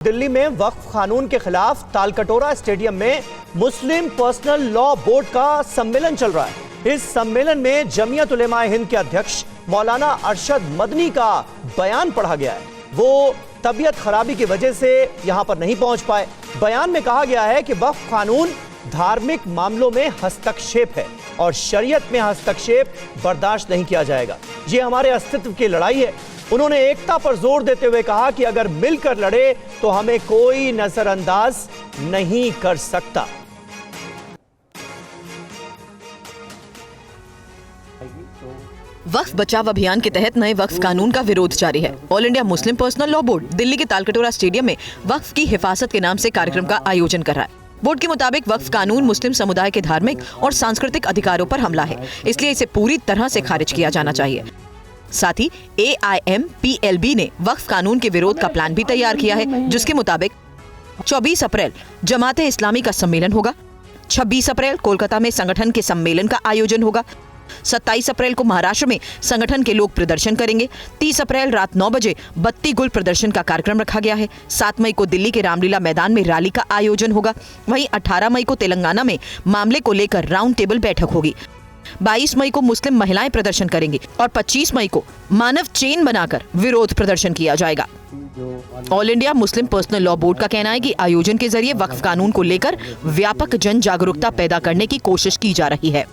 दिल्ली में वक्फ कानून के खिलाफ तालकटोरा स्टेडियम में मुस्लिम पर्सनल लॉ बोर्ड का सम्मेलन चल रहा है। इस सम्मेलन में जमीयत उलेमा हिंद के अध्यक्ष मौलाना अरशद मदनी का बयान पढ़ा गया है। वो तबीयत खराबी की वजह से यहां पर नहीं पहुंच पाए। बयान में कहा गया है कि वक्फ कानून धार्मिक मामलों में हस्तक्षेप है और शरीयत में हस्तक्षेप बर्दाश्त नहीं किया जाएगा। ये हमारे अस्तित्व की लड़ाई है। उन्होंने एकता पर जोर देते हुए कहा कि अगर मिलकर लड़े तो हमें कोई नजरअंदाज नहीं कर सकता। वक्फ बचाव अभियान के तहत नए वक्फ कानून का विरोध जारी है। All India Muslim personal law board Delhi के तालकटोरा स्टेडियम में वक्फ की हिफाजत के नाम से कार्यक्रम का आयोजन कर रहा है। बोर्ड के मुताबिक वक्फ कानून मुस्लिम समुदाय के धार्मिक और सांस्कृतिक अधिकारों पर हमला है, इसलिए इसे पूरी तरह से खारिज किया जाना चाहिए। साथ ही AIMPLB ने वक्फ कानून के विरोध का प्लान भी तैयार किया है, जिसके मुताबिक 24 अप्रैल जमाते इस्लामी का सम्मेलन होगा, 26 अप्रैल कोलकाता में संगठन के सम्मेलन का आयोजन होगा, 27 अप्रैल को महाराष्ट्र में संगठन के लोग प्रदर्शन करेंगे, 30 अप्रैल रात 9 बजे बत्ती गुल प्रदर्शन का कार्यक्रम रखा गया है। 7 मई को दिल्ली के रामलीला मैदान में रैली का आयोजन होगा। वहीं 18 मई को तेलंगाना में मामले को लेकर राउंड टेबल बैठक होगी। 22 मई को मुस्लिम महिलाएं प्रदर्शन करेंगी और 25 मई को मानव चेन बनाकर विरोध प्रदर्शन किया जाएगा। All India Muslim personal law board का कहना है कि आयोजन के जरिए वक्फ कानून को लेकर व्यापक जन जागरूकता पैदा करने की कोशिश की जा रही है।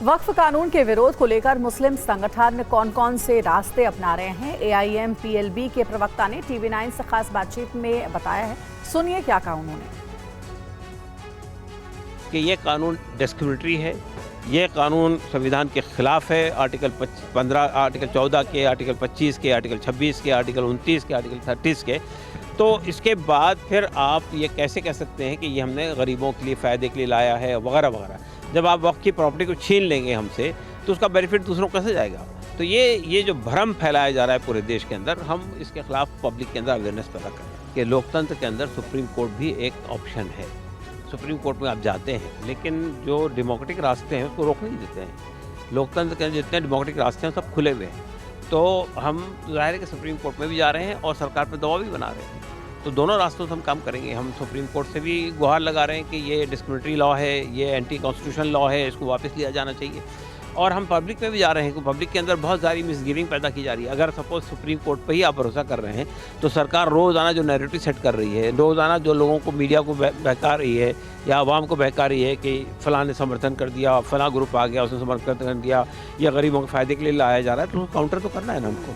वक्फ कानून के विरोध को लेकर मुस्लिम संगठन कौन-कौन से रास्ते अपना रहे हैं, AIMPLB के प्रवक्ता ने TV9 से खास बातचीत में बताया है। सुनिए क्या कहा उन्होंने। कि ये कानून डिस्क्रिमिनेटरी है, ये कानून संविधान के खिलाफ है। आर्टिकल 15, आर्टिकल 14 के, आर्टिकल 25 के, आर्टिकल 26 के, आर्टिकल 29 के, आर्टिकल 30 के। तो इसके बाद फिर आप ये कैसे कह सकते हैं कि ये हमने गरीबों के लिए फ़ायदे के लिए लाया है वगैरह वगैरह। जब आप वक्फ की प्रॉपर्टी को छीन लेंगे हमसे तो उसका बेनिफिट दूसरों को कैसे जाएगा। तो ये जो भ्रम फैलाया जा रहा है पूरे देश के अंदर, हम इसके खिलाफ पब्लिक के अंदर अवेयरनेस पैदा करें कि लोकतंत्र के अंदर सुप्रीम कोर्ट भी एक ऑप्शन है। सुप्रीम कोर्ट में आप जाते हैं, लेकिन जो डेमोक्रेटिक रास्ते हैं उसको रोक नहीं देते हैं। लोकतंत्र के जितने डेमोक्रेटिक रास्ते हैं सब खुले हुए हैं। तो हम ज़ाहिर है कि सुप्रीम कोर्ट में भी जा रहे हैं और सरकार पर दबाव भी बना रहे हैं। तो दोनों रास्तों से हम काम करेंगे। हम सुप्रीम कोर्ट से भी गुहार लगा रहे हैं कि ये डिस्क्रिमिनेटरी लॉ है, ये एंटी कॉन्स्टिट्यूशनल लॉ है, इसको वापस लिया जाना चाहिए। और हम पब्लिक में भी जा रहे हैं कि पब्लिक के अंदर बहुत सारी मिसगिविंग पैदा की जा रही है। अगर सपोज सुप्रीम कोर्ट पे ही आप भरोसा कर रहे हैं तो सरकार रोज़ाना जो नैरेटिव सेट कर रही है, रोज़ाना जो लोगों को, मीडिया को बहका रही है या आवाम को बहका रही है कि फ़लाँ ने समर्थन कर दिया, फ़लाँ ग्रुप आ गया उसने समर्थन कर दिया, या गरीबों के फ़ायदे के लिए लाया जा रहा है, तो काउंटर तो करना है ना हमको।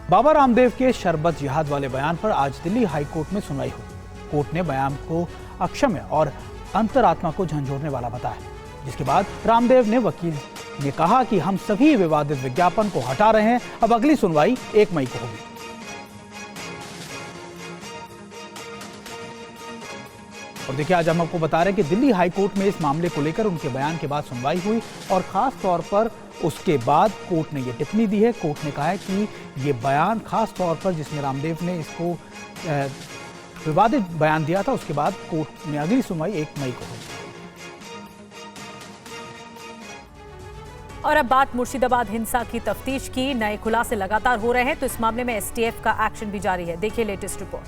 बाबा रामदेव के शरबत जिहाद वाले बयान पर आज दिल्ली हाई कोर्ट में सुनवाई हुई। कोर्ट ने बयान को अक्षम्य और अंतरात्मा को झंझोड़ने वाला बताया, जिसके बाद रामदेव ने वकील ने कहा कि हम सभी विवादित विज्ञापन को हटा रहे हैं। अब अगली सुनवाई 1 मई को होगी। और देखिए, आज हम आपको बता रहे हैं कि दिल्ली हाई कोर्ट में इस मामले को लेकर उनके बयान के बाद सुनवाई हुई और खास तौर पर उसके बाद कोर्ट ने ये टिप्पणी दी है। कोर्ट ने कहा है कि ये बयान खास तौर पर जिसमें रामदेव ने इसको विवादित बयान दिया था, उसके बाद कोर्ट में अगली सुनवाई 1 मई को होगी। और अब बात मुर्शिदाबाद हिंसा की तफ्तीश की। नए खुलासे लगातार हो रहे हैं, तो इस मामले में STF का एक्शन भी जारी है। देखिए लेटेस्ट रिपोर्ट।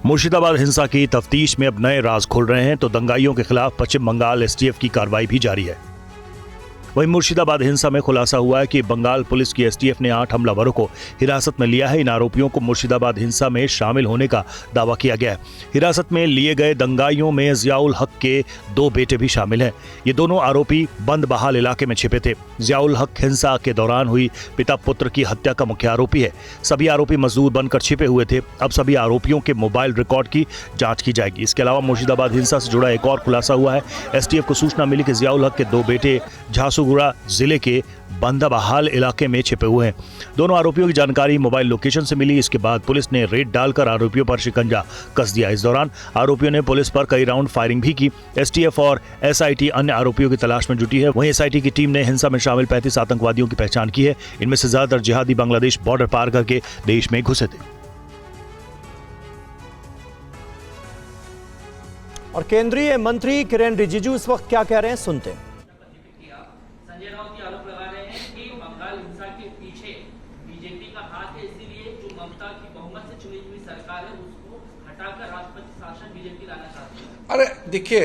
मुर्शिदाबाद हिंसा की तफ्तीश में अब नए राज खुल रहे हैं, तो दंगाइयों के खिलाफ पश्चिम बंगाल STF की कार्रवाई भी जारी है। वहीं मुर्शिदाबाद हिंसा में खुलासा हुआ है कि बंगाल पुलिस की STF ने 8 हमलावरों को हिरासत में लिया है। इन आरोपियों को मुर्शिदाबाद हिंसा में शामिल होने का दावा किया गया है। हिरासत में लिए गए दंगाइयों में जियाउल हक के 2 बेटे भी शामिल हैं। ये दोनों आरोपी बंद बहाल इलाके में छिपे थे। जियाउल हक हिंसा के दौरान हुई पिता पुत्र की हत्या का मुख्य आरोपी है। सभी आरोपी मजदूर बनकर छिपे हुए थे। अब सभी आरोपियों के मोबाइल रिकॉर्ड की जाँच की जाएगी। इसके अलावा मुर्शिदाबाद हिंसा से जुड़ा एक और खुलासा हुआ है। STF को सूचना मिली कि जियाउल हक के 2 बेटे झांसुगुड़ा जिले के बंदाबहाल इलाके में छिपे हुए हैं। दोनों आरोपियों की जानकारी मोबाइल लोकेशन से मिली। इसके बाद पुलिस ने रेड डालकर आरोपियों पर शिकंजा कस दिया। इस दौरान आरोपियों ने पुलिस पर कई राउंड फायरिंग भी की। STF और SIT अन्य आरोपियों की तलाश में जुटी है। वहीं SIT की टीम ने हिंसा में शामिल 35 आतंकवादियों की पहचान की है। इनमें से ज्यादातर जिहादी बांग्लादेश बॉर्डर पार करके देश में घुसे थे। और केंद्रीय मंत्री किरेन रिजिजू इस वक्त क्या कह रहे हैं, सुनते हैं। संजय राउत ये आरोप लगा रहे हैं कि बंगाल हिंसा के पीछे बीजेपी का हाथ है, इसीलिए जो ममता की बहुमत से चुनी हुई सरकार है उसको हटाकर राष्ट्रपति शासन बीजेपी लाना चाहती है। अरे देखिए,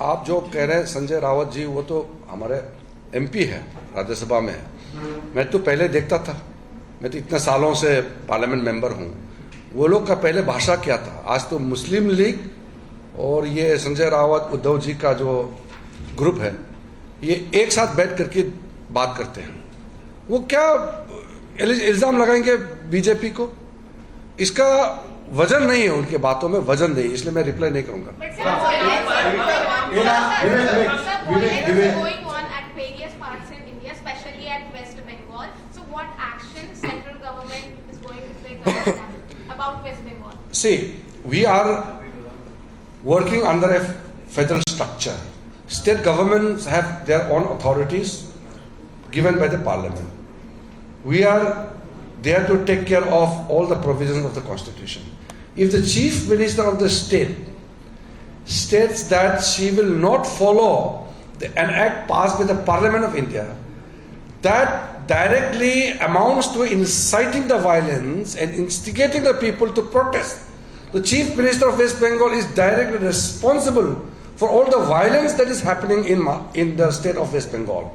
आप जो कह रहे हैं संजय रावत जी, वो तो हमारे एमपी है, राज्यसभा में है। मैं तो पहले देखता था, मैं तो इतने सालों से पार्लियामेंट मेंबर हूँ। वो लोग का पहले भाषा क्या था, आज तो मुस्लिम लीग और ये संजय रावत उद्धव जी का जो ग्रुप है, ये एक साथ बैठ करके बात करते हैं। वो क्या इल्जाम लगाएंगे बीजेपी को? इसका वजन नहीं है, उनके बातों में वजन नहीं, इसलिए मैं रिप्लाई नहीं करूंगा। See, we are working under a federal structure. State governments have their own authorities given by the parliament. We are there to take care of all the provisions of the constitution. If the chief minister of the state states that she will not follow an act passed by the Parliament of India, that directly amounts to inciting the violence and instigating the people to protest. The Chief Minister of West Bengal is directly responsible for all the violence that is happening in the state of West Bengal.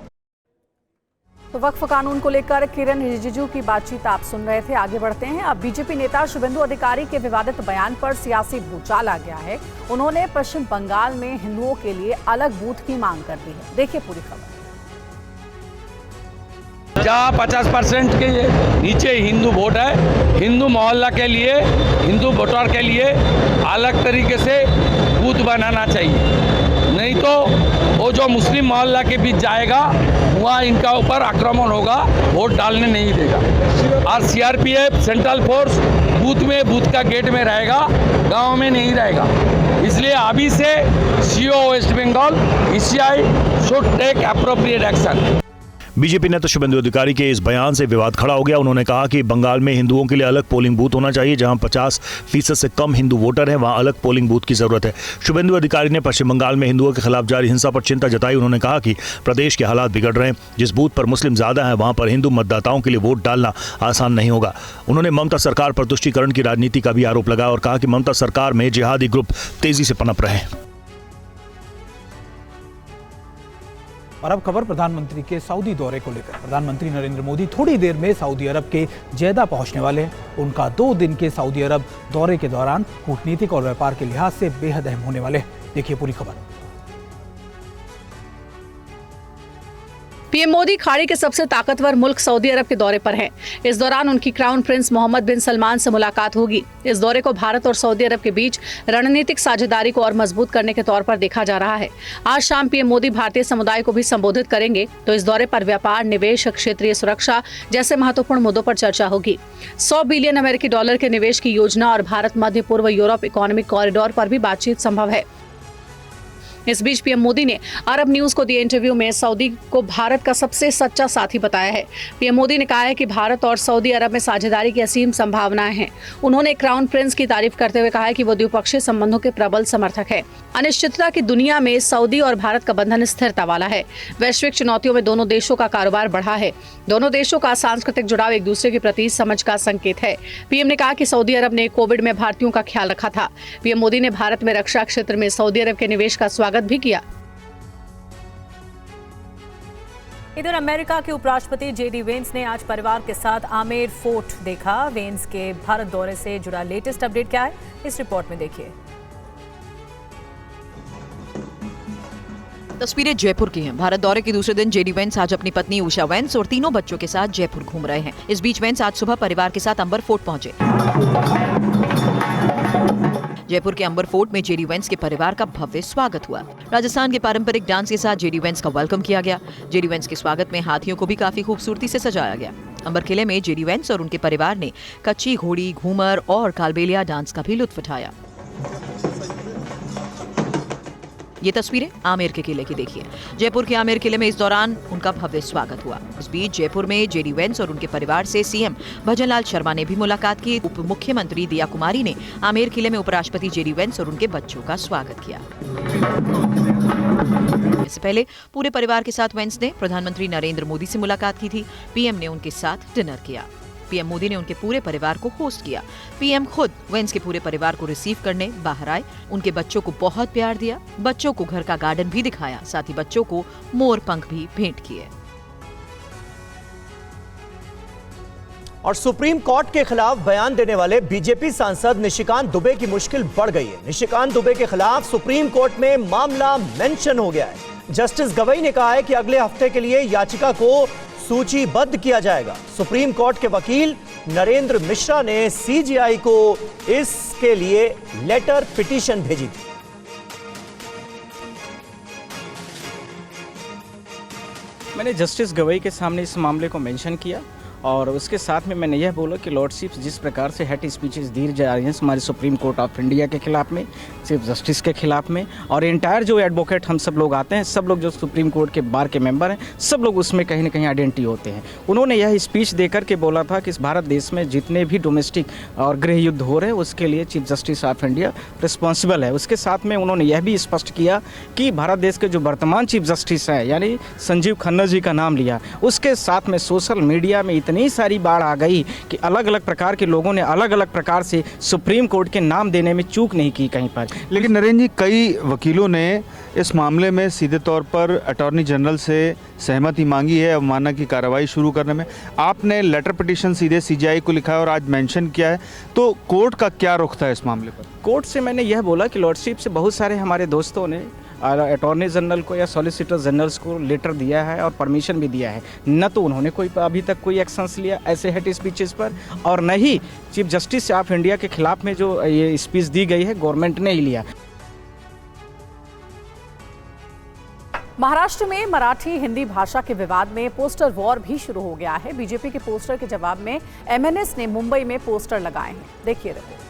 तो वक्फ कानून को लेकर किरेन रिजिजू की बातचीत आप सुन रहे थे। आगे बढ़ते हैं। अब बीजेपी नेता शुभेंदु अधिकारी के विवादित बयान पर सियासी भूचाल आ गया है। उन्होंने पश्चिम बंगाल में हिंदुओं के लिए अलग बूथ की मांग कर दी है। देखिए पूरी खबर। जहाँ 50% के नीचे हिंदू वोट है, हिंदू मोहल्ला के लिए, हिंदू वोटर के लिए अलग तरीके से बूथ बनाना चाहिए। नहीं तो वो जो मुस्लिम मोहल्ला के बीच जाएगा वहाँ इनका ऊपर आक्रमण होगा, वोट डालने नहीं देगा। और सीआरपीएफ सेंट्रल फोर्स बूथ में, बूथ का गेट में रहेगा, गांव में नहीं रहेगा। इसलिए अभी से CEO West Bengal ECI should take appropriate action. BJP नेता शुभेंदु अधिकारी के इस बयान से विवाद खड़ा हो गया। उन्होंने कहा कि बंगाल में हिंदुओं के लिए अलग पोलिंग बूथ होना चाहिए। जहां 50% से कम हिंदू वोटर हैं, वहां अलग पोलिंग बूथ की जरूरत है। शुभेंदु अधिकारी ने पश्चिम बंगाल में हिंदुओं के खिलाफ जारी हिंसा पर चिंता जताई। उन्होंने कहा कि प्रदेश के हालात बिगड़ रहे हैं। जिस बूथ पर मुस्लिम ज्यादा है वहां पर हिंदू मतदाताओं के लिए वोट डालना आसान नहीं होगा। उन्होंने ममता सरकार पर तुष्टीकरण की राजनीति का भी आरोप लगाया और कहा कि ममता सरकार में जिहादी ग्रुप तेजी से पनप रहे हैं। और अब खबर प्रधानमंत्री के सऊदी दौरे को लेकर। प्रधानमंत्री नरेंद्र मोदी थोड़ी देर में सऊदी अरब के जेदा पहुंचने वाले हैं। उनका 2 दिन के सऊदी अरब दौरे के दौरान कूटनीतिक और व्यापार के लिहाज से बेहद अहम होने वाले हैं। देखिए पूरी खबर। पीएम मोदी खाड़ी के सबसे ताकतवर मुल्क सऊदी अरब के दौरे पर हैं। इस दौरान उनकी क्राउन प्रिंस मोहम्मद बिन सलमान से मुलाकात होगी। इस दौरे को भारत और सऊदी अरब के बीच रणनीतिक साझेदारी को और मजबूत करने के तौर पर देखा जा रहा है। आज शाम पीएम मोदी भारतीय समुदाय को भी संबोधित करेंगे। तो इस दौरे पर व्यापार, निवेश, क्षेत्रीय सुरक्षा जैसे महत्वपूर्ण मुद्दों पर चर्चा होगी। 100 बिलियन अमेरिकी डॉलर के निवेश की योजना और भारत मध्य पूर्व यूरोप इकोनॉमिक कॉरिडोर पर भी बातचीत संभव है। इस बीच पीएम मोदी ने अरब न्यूज को दिए इंटरव्यू में सऊदी को भारत का सबसे सच्चा साथी बताया है। पीएम मोदी ने कहा है कि भारत और सऊदी अरब में साझेदारी की असीम संभावनाएं हैं। उन्होंने क्राउन प्रिंस की तारीफ करते हुए कहा है कि वो द्विपक्षीय संबंधों के प्रबल समर्थक है। अनिश्चितता की दुनिया में सऊदी और भारत का बंधन स्थिरता वाला है। वैश्विक चुनौतियों में दोनों देशों का कारोबार बढ़ा है। दोनों देशों का सांस्कृतिक जुड़ाव एक दूसरे के प्रति समझ का संकेत है। पीएम ने कहा कि सऊदी अरब ने कोविड में भारतीयों का ख्याल रखा था। पीएम मोदी ने भारत में रक्षा क्षेत्र में सऊदी अरब के निवेश का स्वागत भी किया। इधर अमेरिका के उपराष्ट्रपति जेडी वेंस ने आज परिवार के साथ आमेर फोर्ट देखा। वेंस के भारत दौरे से जुड़ा लेटेस्ट अपडेट क्या है, इस रिपोर्ट में देखिए। तस्वीरें जयपुर की हैं। भारत दौरे के दूसरे दिन जेडी वेंस आज अपनी पत्नी उषा वेंस और तीनों बच्चों के साथ जयपुर घूम रहे हैं। इस बीच वेंस आज सुबह परिवार के साथ अंबर फोर्ट पहुंचे। जयपुर के अंबर फोर्ट में जेडी वेंस के परिवार का भव्य स्वागत हुआ। राजस्थान के पारंपरिक डांस के साथ जेडी वेंस का वेलकम किया गया। जेडी वेंस के स्वागत में हाथियों को भी काफी खूबसूरती से सजाया गया। अंबर किले में जेडी वेंस और उनके परिवार ने कच्ची घोड़ी, घूमर और कालबेलिया डांस का भी लुत्फ उठाया। ये तस्वीरें आमेर के किले की देखिए। जयपुर के आमेर किले में इस दौरान उनका भव्य स्वागत हुआ। इस बीच जयपुर में जेडी वेंस और उनके परिवार से सीएम भजनलाल शर्मा ने भी मुलाकात की। उप मुख्यमंत्री दिया कुमारी ने आमेर किले में उपराष्ट्रपति जेडी वेंस और उनके बच्चों का स्वागत किया। इससे पहले पूरे परिवार के साथ वेंस ने प्रधानमंत्री नरेंद्र मोदी से मुलाकात की थी। पीएम ने उनके साथ डिनर किया। पीएम मोदी ने उनके पूरे परिवार को होस्ट किया। पीएम खुद वेंस के पूरे परिवार को रिसीव करने बाहर आए। उनके बच्चों को बहुत प्यार दिया। बच्चों को घर का गार्डन भी दिखाया। साथ ही बच्चों को मोर पंख भी भेंट किए। और सुप्रीम कोर्ट के खिलाफ बयान देने वाले बीजेपी सांसद निशिकांत दुबे की मुश्किल बढ़ गई है। निशिकांत दुबे के खिलाफ सुप्रीम कोर्ट में मामला मेंशन हो गया है। जस्टिस गवई ने कहा है कि अगले हफ्ते के लिए याचिका को सूचीबद्ध किया जाएगा। सुप्रीम कोर्ट के वकील नरेंद्र मिश्रा ने सीजीआई को इसके लिए लेटर पिटीशन भेजी थी। मैंने जस्टिस गवई के सामने इस मामले को मेंशन किया और उसके साथ में मैंने यह बोला कि लॉर्डशिप जिस प्रकार से हेट स्पीचेस दी जा रही हैं हमारे सुप्रीम कोर्ट ऑफ इंडिया के खिलाफ में, चीफ जस्टिस के खिलाफ में, और इंटायर जो एडवोकेट हम सब लोग आते हैं, सब लोग जो सुप्रीम कोर्ट के बार के मेंबर हैं, सब लोग उसमें कहीं ना कहीं आइडेंटिटी होते हैं। उन्होंने यह स्पीच देकर के बोला था कि इस भारत देश में जितने भी डोमेस्टिक और गृह युद्ध हो रहे हैं उसके लिए chief justice of India responsible है। उसके साथ में उन्होंने यह भी स्पष्ट किया कि भारत देश के जो वर्तमान चीफ जस्टिस हैं यानी संजीव खन्ना जी का नाम लिया। उसके साथ में सोशल मीडिया में इतनी सारी बाढ़ आ गई कि अलग अलग प्रकार के लोगों ने अलग अलग प्रकार से सुप्रीम कोर्ट के नाम देने में चूक नहीं की कहीं पर। लेकिन नरेंद्र जी, कई वकीलों ने इस मामले में सीधे तौर पर अटॉर्नी जनरल से सहमति मांगी है अवमानना की कार्रवाई शुरू करने में। आपने लेटर पिटीशन सीधे सीजीआई को लिखा है और आज मेंशन किया है, तो कोर्ट का क्या रुख था इस मामले पर? कोर्ट से मैंने यह बोला कि लॉर्डशिप से बहुत सारे हमारे दोस्तों ने अटॉर्नी जनरल को या सॉलिसिटर जनरल्स को लेटर दिया है और परमिशन भी दिया है, न तो उन्होंने कोई अभी तक कोई एक्शंस लिया ऐसे हेट स्पीचेस पर, और न ही चीफ जस्टिस ऑफ इंडिया के खिलाफ में जो ये स्पीच दी गई है गवर्नमेंट ने ही लिया। महाराष्ट्र में मराठी हिंदी भाषा के विवाद में पोस्टर वॉर भी शुरू हो गया है। बीजेपी के पोस्टर के जवाब में एमएनएस ने मुंबई में पोस्टर लगाए हैं। देखिए रिपोर्ट।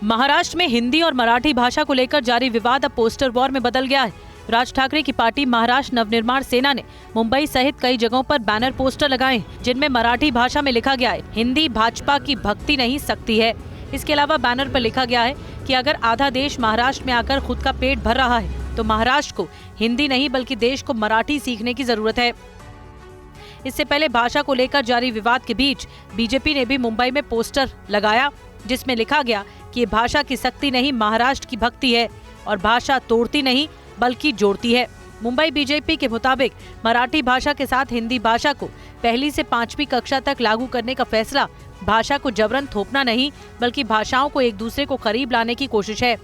महाराष्ट्र में हिंदी और मराठी भाषा को लेकर जारी विवाद अब पोस्टर वॉर में बदल गया है। राज ठाकरे की पार्टी महाराष्ट्र नवनिर्माण सेना ने मुंबई सहित कई जगहों पर बैनर पोस्टर लगाए हैं, जिनमें मराठी भाषा में लिखा गया है, हिंदी भाजपा की भक्ति नहीं सकती है। इसके अलावा बैनर पर लिखा गया है कि अगर आधा देश महाराष्ट्र में आकर खुद का पेट भर रहा है तो महाराष्ट्र को हिंदी नहीं बल्कि देश को मराठी सीखने की जरूरत है। इससे पहले भाषा को लेकर जारी विवाद के बीच बीजेपी ने भी मुंबई में पोस्टर लगाया, जिसमें लिखा गया कि ये भाषा की शक्ति नहीं महाराष्ट्र की भक्ति है और भाषा तोड़ती नहीं बल्कि जोड़ती है। मुंबई बीजेपी के मुताबिक मराठी भाषा के साथ हिंदी भाषा को 1ली से 5वीं कक्षा तक लागू करने का फैसला भाषा को जबरन थोपना नहीं बल्कि भाषाओं को एक दूसरे को करीब लाने की कोशिश है।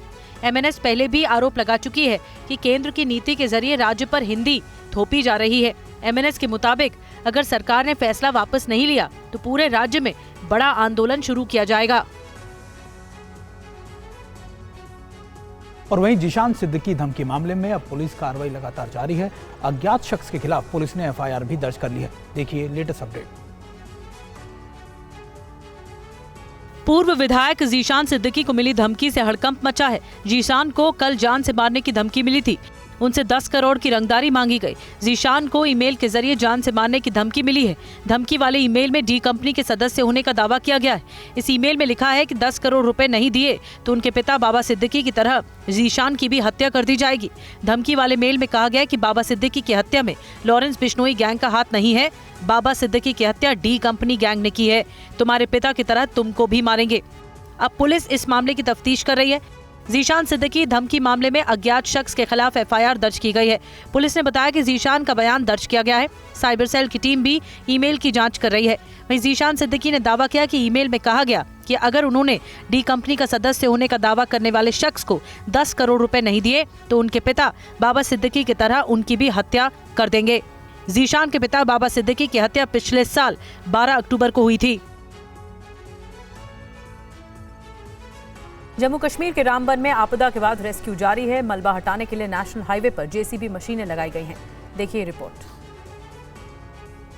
एमएनएस पहले भी आरोप लगा चुकी है कि केंद्र की नीति के जरिए राज्य पर हिंदी थोपी जा रही है। एमएनएस के मुताबिक अगर सरकार ने फैसला वापस नहीं लिया तो पूरे राज्य में बड़ा आंदोलन शुरू किया जाएगा। और वहीं जीशान सिद्दीकी धमकी मामले में अब पुलिस कार्रवाई लगातार जारी है। अज्ञात शख्स के खिलाफ पुलिस ने एफआईआर भी दर्ज कर ली है। देखिए लेटेस्ट अपडेट। पूर्व विधायक जीशान सिद्दीकी को मिली धमकी से हड़कंप मचा है। जीशान को कल जान से मारने की धमकी मिली थी। उनसे 10 करोड़ की रंगदारी मांगी गई। जीशान को ईमेल के जरिए जान से मारने की धमकी मिली है। धमकी वाले ईमेल में डी कंपनी के सदस्य होने का दावा किया गया है। इस ईमेल में लिखा है कि 10 करोड़ रुपए नहीं दिए तो उनके पिता बाबा सिद्दीकी की तरह जीशान की भी हत्या कर दी जाएगी। धमकी वाले मेल में कहा गया है कि बाबा सिद्दीकी की हत्या में लॉरेंस बिश्नोई गैंग का हाथ नहीं है। बाबा सिद्दीकी की हत्या डी कंपनी गैंग ने की है। तुम्हारे पिता की तरह तुमको भी मारेंगे। अब पुलिस इस मामले की तफ्तीश कर रही है। जीशान सिद्दीकी धमकी मामले में अज्ञात शख्स के खिलाफ एफआईआर दर्ज की गई है। पुलिस ने बताया कि जीशान का बयान दर्ज किया गया है। साइबर सेल की टीम भी ईमेल की जांच कर रही है। वहीं जीशान सिद्दीकी ने दावा किया कि ईमेल में कहा गया कि अगर उन्होंने डी कंपनी का सदस्य होने का दावा करने वाले शख्स को 10 करोड़ रुपए नहीं दिए तो उनके पिता बाबा सिद्दीकी की तरह उनकी भी हत्या कर देंगे। जीशान के पिता बाबा सिद्दीकी की हत्या पिछले साल 12 अक्टूबर को हुई थी। जम्मू कश्मीर के रामबन में आपदा के बाद रेस्क्यू जारी है। मलबा हटाने के लिए नेशनल हाईवे पर जेसीबी मशीनें लगाई गई हैं। देखिए रिपोर्ट।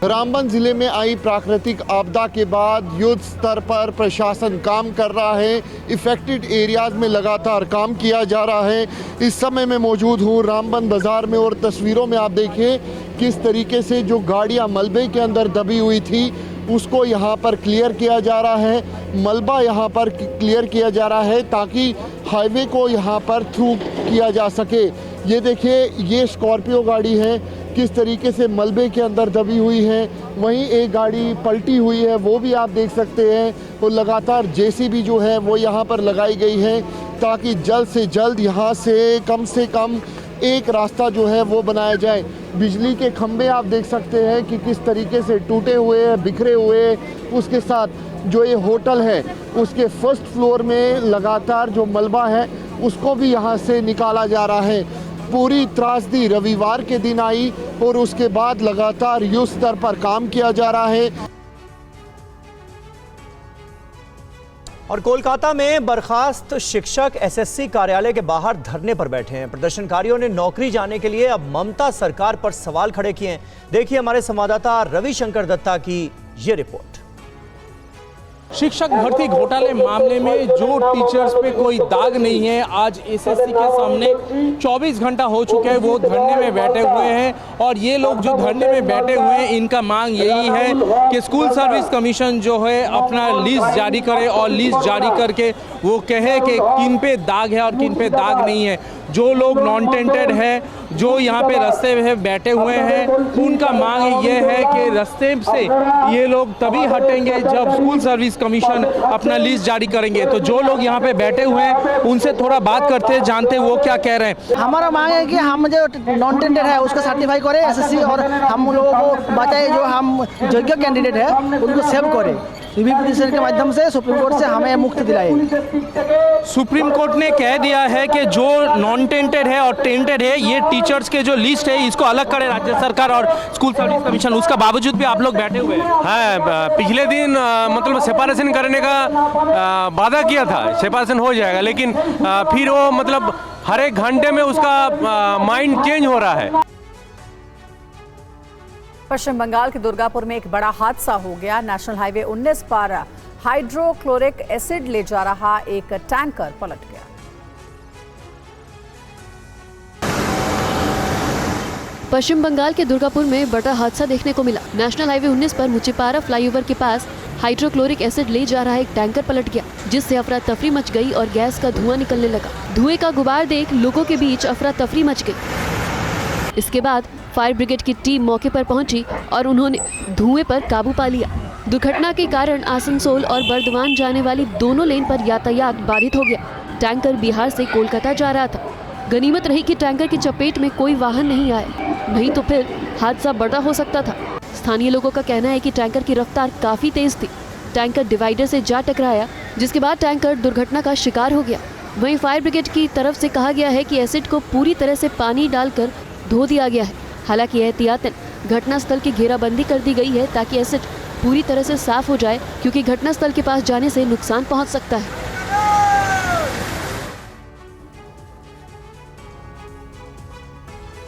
रामबन जिले में आई प्राकृतिक आपदा के बाद युद्ध स्तर पर प्रशासन काम कर रहा है। इफेक्टेड एरियाज में लगातार काम किया जा रहा है। इस समय मैं मौजूद हूँ रामबन बाजार में और तस्वीरों में आप देखिए किस तरीके से जो गाड़ियाँ मलबे के अंदर दबी हुई थी उसको यहाँ पर क्लियर किया जा रहा है। मलबा यहाँ पर क्लियर किया जा रहा है ताकि हाईवे को यहाँ पर थ्रू किया जा सके। ये देखिए ये स्कॉर्पियो गाड़ी है किस तरीके से मलबे के अंदर दबी हुई है। वहीं एक गाड़ी पलटी हुई है वो भी आप देख सकते हैं। और लगातार जेसीबी जो है वो यहाँ पर लगाई गई है ताकि जल्द से जल्द यहाँ से कम एक रास्ता जो है वो बनाया जाए। बिजली के खंभे आप देख सकते हैं कि किस तरीके से टूटे हुए हैं, बिखरे हुए। उसके साथ जो ये होटल है उसके फर्स्ट फ्लोर में लगातार जो मलबा है उसको भी यहाँ से निकाला जा रहा है। पूरी त्रासदी रविवार के दिन आई और उसके बाद लगातार युद्ध स्तर पर काम किया जा रहा है। और कोलकाता में बर्खास्त शिक्षक एसएससी कार्यालय के बाहर धरने पर बैठे हैं। प्रदर्शनकारियों ने नौकरी जाने के लिए अब ममता सरकार पर सवाल खड़े किए हैं। देखिए हमारे संवाददाता रविशंकर दत्ता की ये रिपोर्ट। शिक्षक भर्ती घोटाले मामले में जो टीचर्स पे कोई दाग नहीं है, आज एसएससी के सामने 24 घंटा हो चुके हैं वो धरने में बैठे हुए हैं। और ये लोग जो धरने में बैठे हुए हैं इनका मांग यही है कि स्कूल सर्विस कमीशन जो है अपना लिस्ट जारी करे और लिस्ट जारी करके वो कहे कि किन पे दाग है और किन पे दाग नहीं है। जो लोग नॉन टेंटेड है, जो यहाँ पे रास्ते में बैठे हुए हैं, उनका मांग ये है कि रास्ते से ये लोग तभी हटेंगे जब स्कूल सर्विस कमीशन अपना लिस्ट जारी करेंगे। तो जो लोग यहाँ पे बैठे हुए हैं उनसे थोड़ा बात करते हैं, जानते हैं वो क्या कह रहे हैं। हमारा मांग है कि हम जो नॉन टेंटेड है उसका सर्टिफाई करें एसएससी और हम लोगों को बताए जो हम योग्य कैंडिडेट है उनको सेव करें। रिव्यू पिटीशन के माध्यम से सुप्रीम कोर्ट से हमें मुक्ति दिलाए। सुप्रीम कोर्ट ने कह दिया है कि जो नॉन टेंटेड है और टेंटेड है ये टीचर्स के जो लिस्ट है इसको अलग करे राज्य सरकार और स्कूल सर्विस कमीशन। उसका बावजूद भी आप लोग बैठे हुए हैं। हाँ, पिछले दिन मतलब सेपरेशन करने का वादा किया था, सेपरेशन हो जाएगा, लेकिन फिर वो मतलब हर एक घंटे में उसका माइंड चेंज हो रहा है। पश्चिम बंगाल के दुर्गापुर में एक बड़ा हादसा हो गया। नेशनल हाईवे 19 पर हाइड्रोक्लोरिक एसिड ले जा रहा एक टैंकर पलट गया। पश्चिम बंगाल के दुर्गापुर में बड़ा हादसा देखने को मिला। नेशनल हाईवे 19 पर मुचिपारा फ्लाईओवर के पास हाइड्रोक्लोरिक एसिड ले जा रहा एक टैंकर पलट गया, जिससे अफरा तफरी मच गई और गैस का धुआं निकलने लगा। धुएं का गुबार देख लोगों के बीच अफरा तफरी मच गई। इसके बाद फायर ब्रिगेड की टीम मौके पर पहुंची और उन्होंने धुएं पर काबू पा लिया। दुर्घटना के कारण आसनसोल और बर्दवान जाने वाली दोनों लेन पर यातायात बाधित हो गया। टैंकर बिहार से कोलकाता जा रहा था। गनीमत रही कि टैंकर की चपेट में कोई वाहन नहीं आया, नहीं तो फिर हादसा बड़ा हो सकता था। स्थानीय लोगों का कहना है कि टैंकर की रफ्तार काफी तेज थी। टैंकर डिवाइडर से जा टकराया, जिसके बाद टैंकर दुर्घटना का शिकार हो गया। वहीं फायर ब्रिगेड की तरफ से कहा गया है कि एसिड को पूरी तरह से पानी डालकर धो दिया गया है। हालांकि एहतियातन घटनास्थल की घेराबंदी कर दी गई है ताकि एसिड पूरी तरह से साफ हो जाए, क्योंकि घटनास्थल के पास जाने से नुकसान पहुंच सकता है।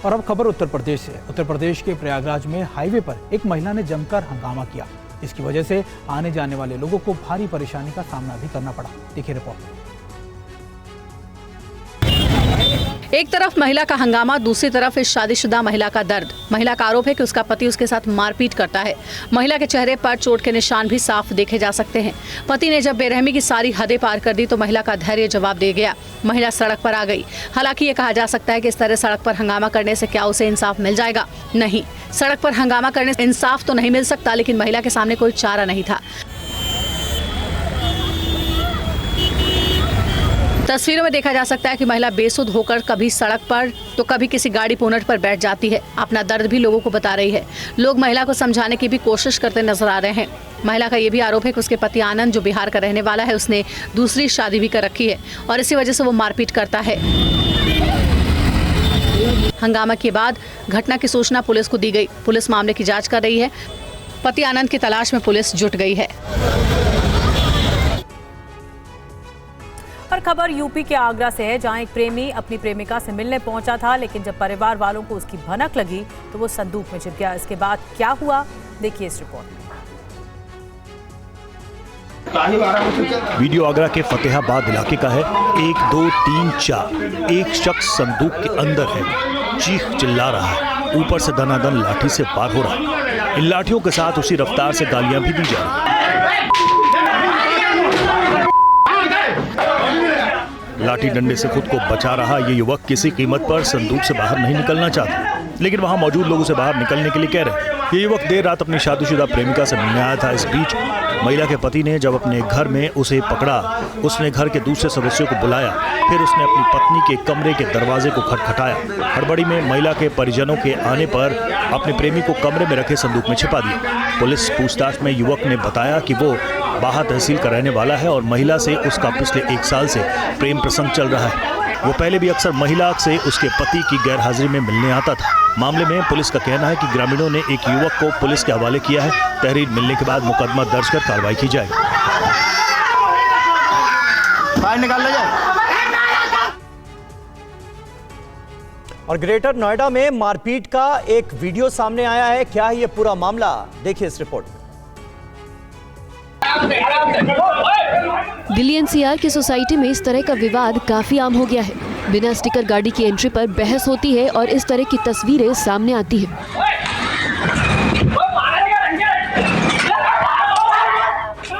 और अब खबर उत्तर प्रदेश से। उत्तर प्रदेश के प्रयागराज में हाईवे पर एक महिला ने जमकर हंगामा किया। इसकी वजह से आने जाने वाले लोगों को भारी परेशानी का सामना भी करना पड़ा। देखिए रिपोर्ट। एक तरफ महिला का हंगामा, दूसरी तरफ इस शादीशुदा महिला का दर्द। महिला का आरोप है कि उसका पति उसके साथ मारपीट करता है। महिला के चेहरे पर चोट के निशान भी साफ देखे जा सकते हैं। पति ने जब बेरहमी की सारी हदें पार कर दी तो महिला का धैर्य जवाब दे गया। महिला सड़क पर आ गई। हालांकि ये कहा जा सकता है कि इस तरह सड़क पर हंगामा करने से क्या उसे इंसाफ मिल जाएगा? नहीं, सड़क पर हंगामा करने से इंसाफ तो नहीं मिल सकता, लेकिन महिला के सामने कोई चारा नहीं था। तस्वीरों में देखा जा सकता है कि महिला बेसुध होकर कभी सड़क पर तो कभी किसी गाड़ी बोनट पर बैठ जाती है। अपना दर्द भी लोगों को बता रही है। लोग महिला को समझाने की भी कोशिश करते नजर आ रहे हैं। महिला का ये भी आरोप है कि उसके पति आनंद, जो बिहार का रहने वाला है, उसने दूसरी शादी भी कर रखी है और इसी वजह से वो मारपीट करता है। हंगामा के बाद घटना की सूचना पुलिस को दी गई। पुलिस मामले की जाँच कर रही है। पति आनंद की तलाश में पुलिस जुट गई है। पर खबर यूपी के आगरा से है, जहां एक प्रेमी अपनी प्रेमिका से मिलने पहुंचा था, लेकिन जब परिवार वालों को उसकी भनक लगी तो वो संदूक में छिप गया। इसके बाद क्या हुआ देखिए इस रिपोर्ट में। वीडियो आगरा के फतेहाबाद इलाके का है। 1 2 3 4 एक शख्स संदूक के अंदर है, चीख चिल्ला रहा है, ऊपर से दनादन लाठी से वार हो रहा है। इन लाठियों के साथ उसी रफ्तार से गालियां भी दी जा रही हैं। लाठी डंडे से खुद को बचा रहा ये युवक किसी कीमत पर संदूक से बाहर नहीं निकलना चाहता, लेकिन वहां मौजूद लोगों से बाहर निकलने के लिए कह रहे हैं। ये युवक देर रात अपनी शादीशुदा प्रेमिका से मिलने आया था। इस बीच महिला के पति ने जब अपने घर में उसे पकड़ा, उसने घर के दूसरे सदस्यों को बुलाया, फिर उसने अपनी पत्नी के कमरे के दरवाजे को खटखटाया। हड़बड़ी में महिला के परिजनों के आने पर अपने प्रेमी को कमरे में रखे संदूक में छिपा दिया। पुलिस पूछताछ में युवक ने बताया कि वो बाहा तहसील का रहने वाला है और महिला से उसका पिछले 1 साल से प्रेम प्रसंग चल रहा है। वो पहले भी अक्सर महिला से उसके पति की गैरहाजिरी में मिलने आता था। मामले में पुलिस का कहना है कि ग्रामीणों ने एक युवक को पुलिस के हवाले किया है। तहरीर मिलने के बाद मुकदमा दर्ज कर कार्रवाई की जाएगी। बाहर निकाल ले जाए। और ग्रेटर नोएडा में मारपीट का एक वीडियो सामने आया है। क्या है ये पूरा मामला, देखिए इस रिपोर्ट में। दिल्ली एनसीआर की सोसाइटी में इस तरह का विवाद काफी आम हो गया है। बिना स्टिकर गाड़ी की एंट्री पर बहस होती है और इस तरह की तस्वीरें सामने आती हैं।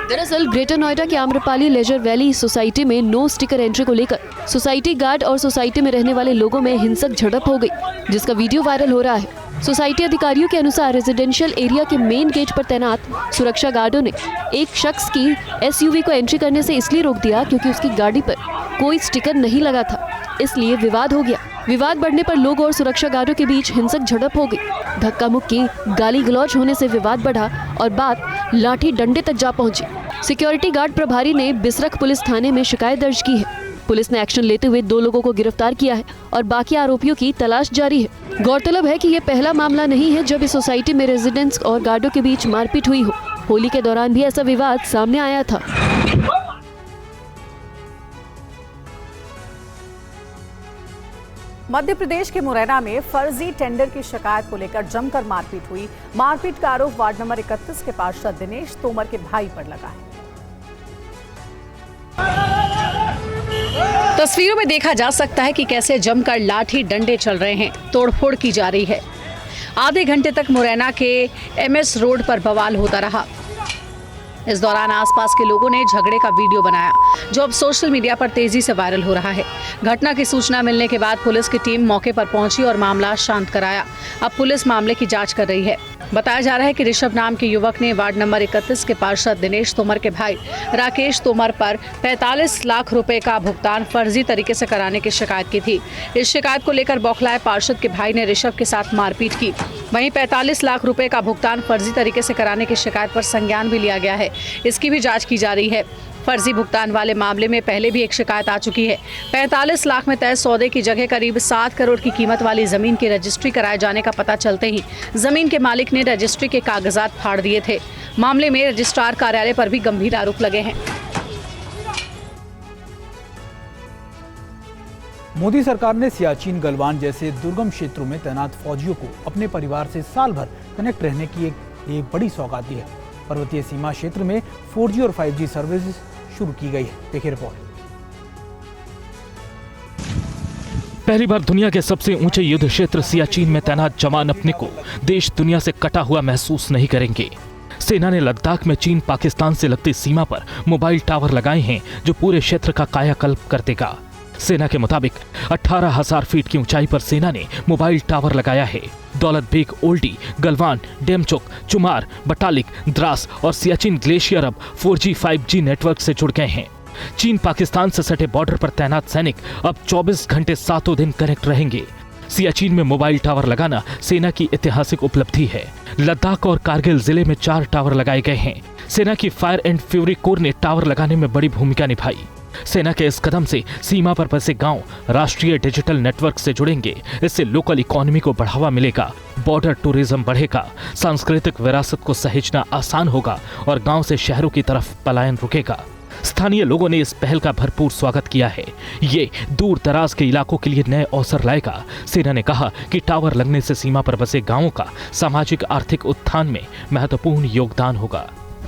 दरअसल ग्रेटर नोएडा के आम्रपाली लेजर वैली सोसाइटी में नो स्टिकर एंट्री को लेकर सोसाइटी गार्ड और सोसाइटी में रहने वाले लोगों में हिंसक झड़प हो गई, जिसका वीडियो वायरल हो रहा है। सोसाइटी अधिकारियों के अनुसार रेजिडेंशियल एरिया के मेन गेट पर तैनात सुरक्षा गार्डों ने एक शख्स की एसयूवी को एंट्री करने से इसलिए रोक दिया क्योंकि उसकी गाड़ी पर कोई स्टिकर नहीं लगा था, इसलिए विवाद हो गया। विवाद बढ़ने पर लोगों और सुरक्षा गार्डों के बीच हिंसक झड़प हो गई। धक्का मुक्की, गाली गलौज होने से विवाद बढ़ा और बात लाठी डंडे तक जा पहुंची। सिक्योरिटी गार्ड प्रभारी ने बिसरख पुलिस थाने में शिकायत दर्ज की है। पुलिस ने एक्शन लेते हुए 2 लोगों को गिरफ्तार किया है और बाकी आरोपियों की तलाश जारी है। गौरतलब है कि ये पहला मामला नहीं है जब इस सोसाइटी में रेजिडेंट्स और गार्डों के बीच मारपीट हुई हो। होली के दौरान भी ऐसा विवाद सामने आया था। मध्य प्रदेश के मुरैना में फर्जी टेंडर की शिकायत को लेकर जमकर मारपीट हुई। मारपीट का आरोप वार्ड नंबर 31 के पार्षद दिनेश तोमर के भाई पर लगा है। तस्वीरों में देखा जा सकता है कि कैसे जमकर लाठी डंडे चल रहे हैं, तोड़फोड़ की जा रही है। आधे घंटे तक मुरैना के एमएस रोड पर बवाल होता रहा। इस दौरान आसपास के लोगों ने झगड़े का वीडियो बनाया, जो अब सोशल मीडिया पर तेजी से वायरल हो रहा है। घटना की सूचना मिलने के बाद पुलिस की टीम मौके पर पहुंची और मामला शांत कराया। अब पुलिस मामले की जांच कर रही है। बताया जा रहा है कि ऋषभ नाम के युवक ने वार्ड नंबर 31 के पार्षद दिनेश तोमर के भाई राकेश तोमर पर 45 लाख रुपए का भुगतान फर्जी तरीके से कराने की शिकायत की थी। इस शिकायत को लेकर बौखलाए पार्षद के भाई ने ऋषभ के साथ मारपीट की। वहीं 45 लाख रुपए का भुगतान फर्जी तरीके से कराने की शिकायत पर संज्ञान भी लिया गया है। इसकी भी जांच की जा रही है। फर्जी भुगतान वाले मामले में पहले भी एक शिकायत आ चुकी है। 45 लाख में तय सौदे की जगह करीब 7 करोड़ की कीमत वाली जमीन की रजिस्ट्री कराए जाने का पता चलते ही जमीन के मालिक ने रजिस्ट्री के कागजात फाड़ दिए थे। मामले में रजिस्ट्रार कार्यालय पर भी गंभीर आरोप लगे हैं। मोदी सरकार ने सियाचिन, गलवान जैसे दुर्गम क्षेत्रों में तैनात फौजियों को अपने परिवार से साल भर कनेक्ट रहने की एक बड़ी सौगात दी है। पर्वतीय सीमा क्षेत्र में 4G और 5G सर्विस शुरू की गई है। देखिए रिपोर्ट। पहली बार दुनिया के सबसे ऊंचे युद्ध क्षेत्र सियाचिन में तैनात जवान अपने को देश दुनिया से कटा हुआ महसूस नहीं करेंगे। सेना ने लद्दाख में चीन पाकिस्तान से लगती सीमा पर मोबाइल टावर लगाए हैं, जो पूरे क्षेत्र का कायाकल्प कर देगा। सेना के मुताबिक 18,000 फीट की ऊंचाई पर सेना ने मोबाइल टावर लगाया है। दौलत बेग, ओल्डी, गलवान, डेमचोक, चुमार, बटालिक, द्रास और सियाचिन ग्लेशियर अब 4G 5G नेटवर्क से जुड़ गए हैं। चीन पाकिस्तान से सटे बॉर्डर पर तैनात सैनिक अब 24 घंटे 7 दिन कनेक्ट रहेंगे। सियाचिन में मोबाइल टावर लगाना सेना की ऐतिहासिक उपलब्धि है। लद्दाख और कारगिल जिले में 4 टावर लगाए गए हैं। सेना की फायर एंड फ्यूरी कोर ने टावर लगाने में बड़ी भूमिका निभाई। सेना के इस कदम से सीमा पर बसे गांव राष्ट्रीय डिजिटल नेटवर्क से जुड़ेंगे। इससे लोकल इकोनॉमी को बढ़ावा मिलेगा, बॉर्डर टूरिज्म बढ़ेगा, सांस्कृतिक विरासत को सहेजना आसान होगा और गांव से शहरों की तरफ पलायन रुकेगा। स्थानीय लोगों ने इस पहल का भरपूर स्वागत किया है। ये दूर दराज के इलाकों के लिए नए अवसर लाएगा। सेना ने कहा कि टावर लगने से सीमा पर बसे गांवों का सामाजिक आर्थिक उत्थान में महत्वपूर्ण योगदान होगा।